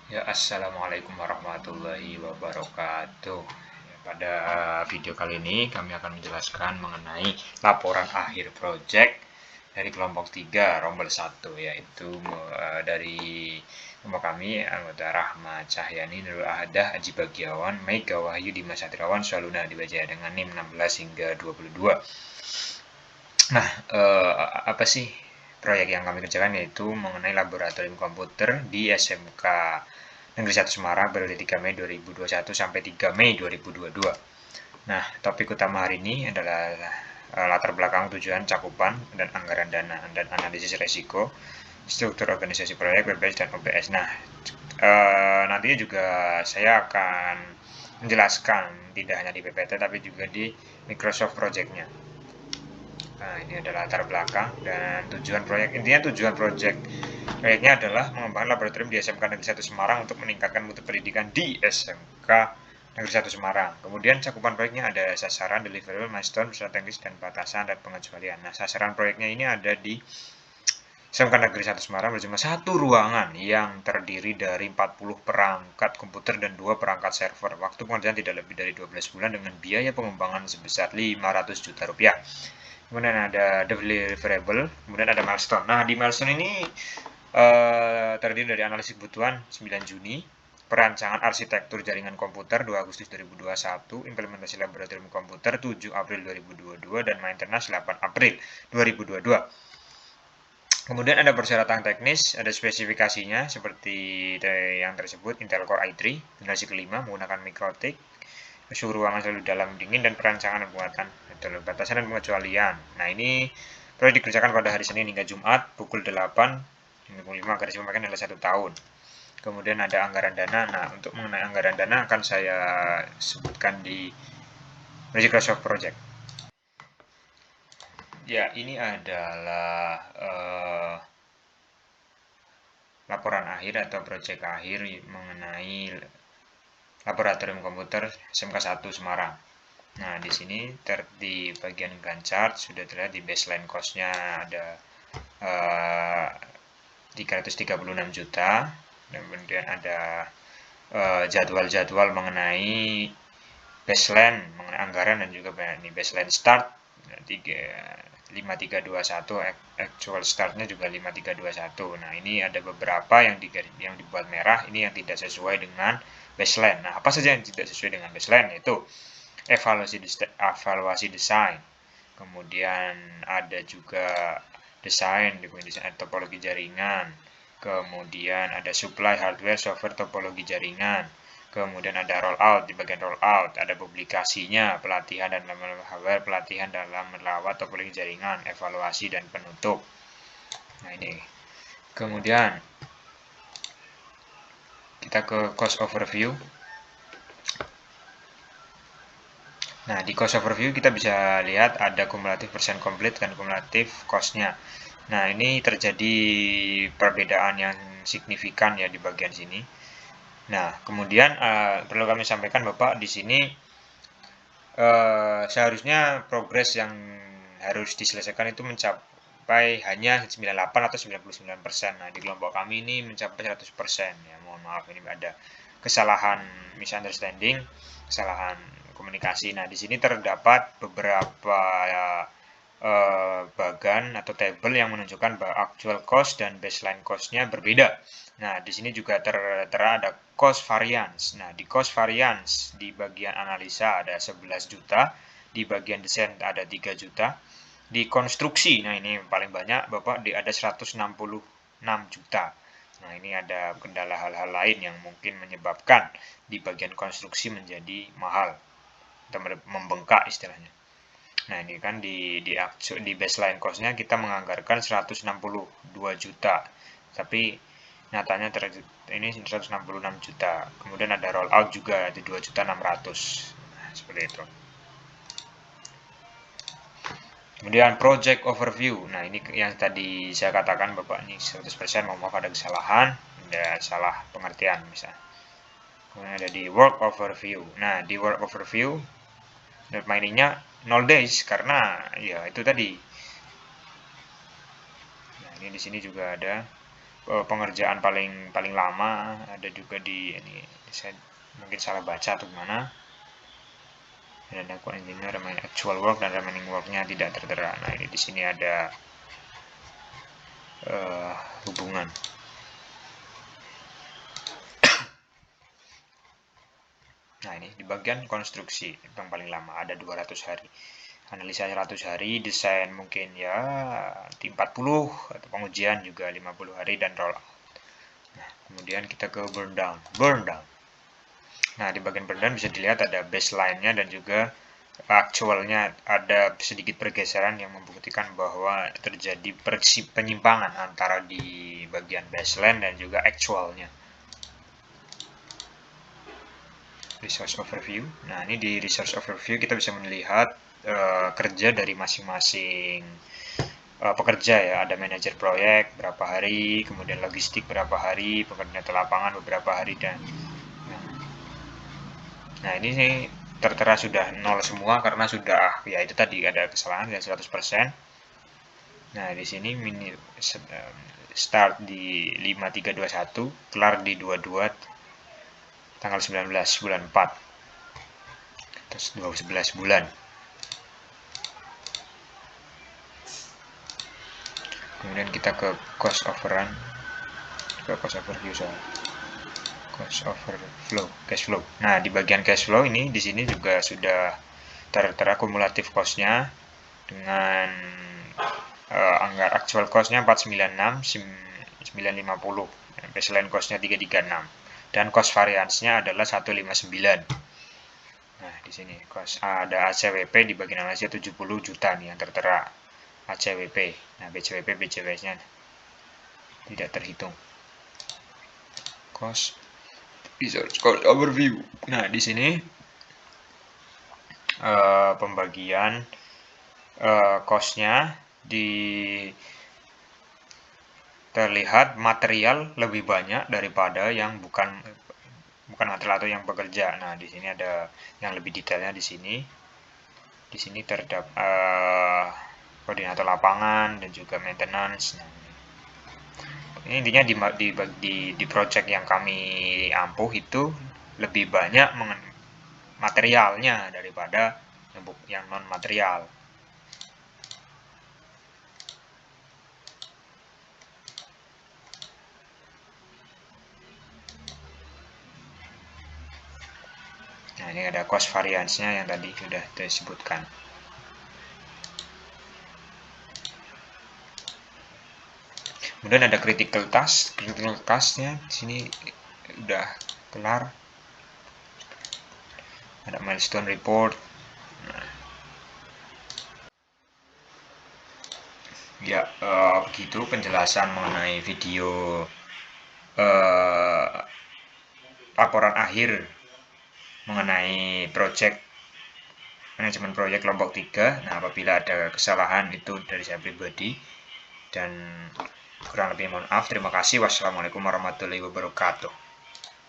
Ya, assalamualaikum warahmatullahi wabarakatuh. Ya, pada video kali ini kami akan menjelaskan mengenai laporan akhir proyek dari kelompok 3 rombel 1, yaitu dari kelompok kami anggota Rahma Cahyani, Nurul Ahadah, Aji Bagiawan, Mega Wahyu, Dimas Satriawan, Saluna Dibajaya dengan NIM 16 hingga 22. Nah, apa sih proyek yang kami kerjakan, yaitu mengenai laboratorium komputer di SMK Negeri 1 Semarang periode 3 Mei 2021 sampai 3 Mei 2022. Nah, topik utama hari ini adalah latar belakang, tujuan, cakupan, dan anggaran dana, dan analisis resiko, struktur organisasi proyek, BPS, dan OPS. Nah, nantinya juga saya akan menjelaskan tidak hanya di PPT tapi juga di Microsoft Project-nya. Nah, ini adalah latar belakang dan tujuan proyek. Intinya tujuan proyeknya adalah mengembangkan laboratorium di SMK Negeri 1 Semarang untuk meningkatkan mutu pendidikan di SMK Negeri 1 Semarang. Kemudian cakupan proyeknya ada sasaran, deliverable, milestone, strategis, dan batasan dan pengecualian. Nah, sasaran proyeknya ini ada di SMK Negeri 1 Semarang berjumlah satu ruangan yang terdiri dari 40 perangkat komputer dan 2 perangkat server. Waktu pengerjaan tidak lebih dari 12 bulan dengan biaya pengembangan sebesar 500 juta rupiah. Kemudian ada deliverable, kemudian ada milestone. Nah, di milestone ini terdiri dari analisis kebutuhan 9 Juni, perancangan arsitektur jaringan komputer 2 Agustus 2021, implementasi laboratorium komputer 7 April 2022, dan maintenance 8 April 2022. Kemudian ada persyaratan teknis, ada spesifikasinya seperti yang tersebut: Intel Core i3 generasi kelima menggunakan MikroTik, suhu ruangan selalu dalam dingin, dan perancangan dan pembuatan batasan dan pengecualian. Nah, ini proyek dikerjakan pada hari Senin hingga Jumat pukul 8 hingga pukul 5, garis pemakaian adalah 1 tahun. Kemudian ada anggaran dana. Nah, untuk mengenai anggaran dana akan saya sebutkan di Microsoft Project. Ya, ini adalah laporan akhir atau proyek akhir mengenai laboratorium komputer SMK 1 Semarang. Nah, di sini di bagian Gantt sudah terlihat di baseline cost-nya ada 336 juta, dan kemudian ada jadwal-jadwal mengenai baseline, mengenai anggaran, dan juga ini baseline start 5321, actual startnya juga 5321. Nah, ini ada beberapa yang dibuat merah, ini yang tidak sesuai dengan baseline. Nah, apa saja yang tidak sesuai dengan baseline? Itu evaluasi desain, kemudian ada juga desain topologi jaringan, kemudian ada supply hardware, software, topologi jaringan, kemudian ada rollout. Di bagian rollout ada publikasinya, pelatihan dan hardware, pelatihan dalam merawat topologi jaringan, evaluasi, dan penutup. Nah, ini kemudian kita ke cost overview. Nah, di cost overview kita bisa lihat ada kumulatif persen komplit dan kumulatif cost-nya. Nah, ini terjadi perbedaan yang signifikan ya di bagian sini. Nah, kemudian perlu kami sampaikan Bapak, di sini seharusnya progres yang harus diselesaikan itu mencapai hanya 98 atau 99%. Nah, di kelompok kami ini mencapai 100%. Ya, mohon maaf, ini ada kesalahan misunderstanding, kesalahan komunikasi. Nah, di sini terdapat beberapa bagan atau tabel yang menunjukkan bahwa actual cost dan baseline cost-nya berbeda. Nah, di sini juga tertera ada cost variance. Nah, di cost variance di bagian analisa ada 11 juta, di bagian desain ada 3 juta, di konstruksi, nah ini paling banyak Bapak, ada 166 juta. Nah, ini ada kendala hal-hal lain yang mungkin menyebabkan di bagian konstruksi menjadi mahal atau membengkak istilahnya. Nah, ini kan di baseline cost-nya kita menganggarkan 162 juta. Tapi nyatanya ini 166 juta. Kemudian ada rollout juga di 2.600.000. Nah, seperti itu. Kemudian project overview. Nah, ini yang tadi saya katakan Bapak, ini 100%, mohon maaf ada kesalahan, ada salah pengertian misalnya. Kemudian ada di work overview. Nah, di work overview mainnya 0 days karena ya itu tadi. Nah, ini di sini juga ada pengerjaan paling lama, ada juga di ini saya mungkin salah baca atau gimana. Dan aku engineer remaining actual work dan remaining worknya tidak tertera. Nah ini di sini ada hubungan. Nah ini di bagian konstruksi yang paling lama ada 200 hari. Analisa 100 hari, desain mungkin ya 40, atau pengujian juga 50 hari, dan roll out. Nah, kemudian kita ke burn down. Nah, di bagian burn down bisa dilihat ada baseline-nya dan juga actualnya, ada sedikit pergeseran yang membuktikan bahwa terjadi penyimpangan antara di bagian baseline dan juga actualnya. Resource overview. Nah, ini di resource overview kita bisa melihat kerja dari masing-masing pekerja ya. Ada manajer proyek berapa hari, kemudian logistik berapa hari, pekerja lapangan beberapa hari, dan nah ini sih tertera sudah 0 semua karena sudah ya itu tadi ada kesalahan dan 100%. Nah di sini start di 5321, kelar di 22 tanggal 19 bulan 4, terus 11 bulan. Kemudian kita ke cost overrun, ke cost overview, cost overflow, cash flow. Nah di bagian cash flow ini di sini juga sudah tertera kumulatif cost-nya dengan anggaran actual cost-nya 496, 950, baseline cost-nya 336, dan cost variance-nya adalah 159. Nah, di sini cost ada ACWP di bagian analisa 70 juta nih yang tertera ACWP. Nah, BCWP, BCWS-nya tidak terhitung. Cost research cost overview. Nah, di sini pembagian cost-nya terlihat material lebih banyak daripada yang bukan material atau yang bekerja. Nah, di sini ada yang lebih detailnya di sini. Di sini terdapat koordinator lapangan dan juga maintenance. Nah, ini intinya di project yang kami ampuh itu lebih banyak materialnya daripada yang non material. Nah, ini ada cost variance-nya yang tadi sudah disebutkan. Kemudian ada critical task-nya di sini udah kelar. Ada milestone report. Nah, ya begitu penjelasan mengenai video laporan akhir mengenai manajemen proyek kelompok 3. Nah, apabila ada kesalahan itu dari saya pribadi, dan kurang lebih mohon maaf. Terima kasih. Wassalamualaikum warahmatullahi wabarakatuh.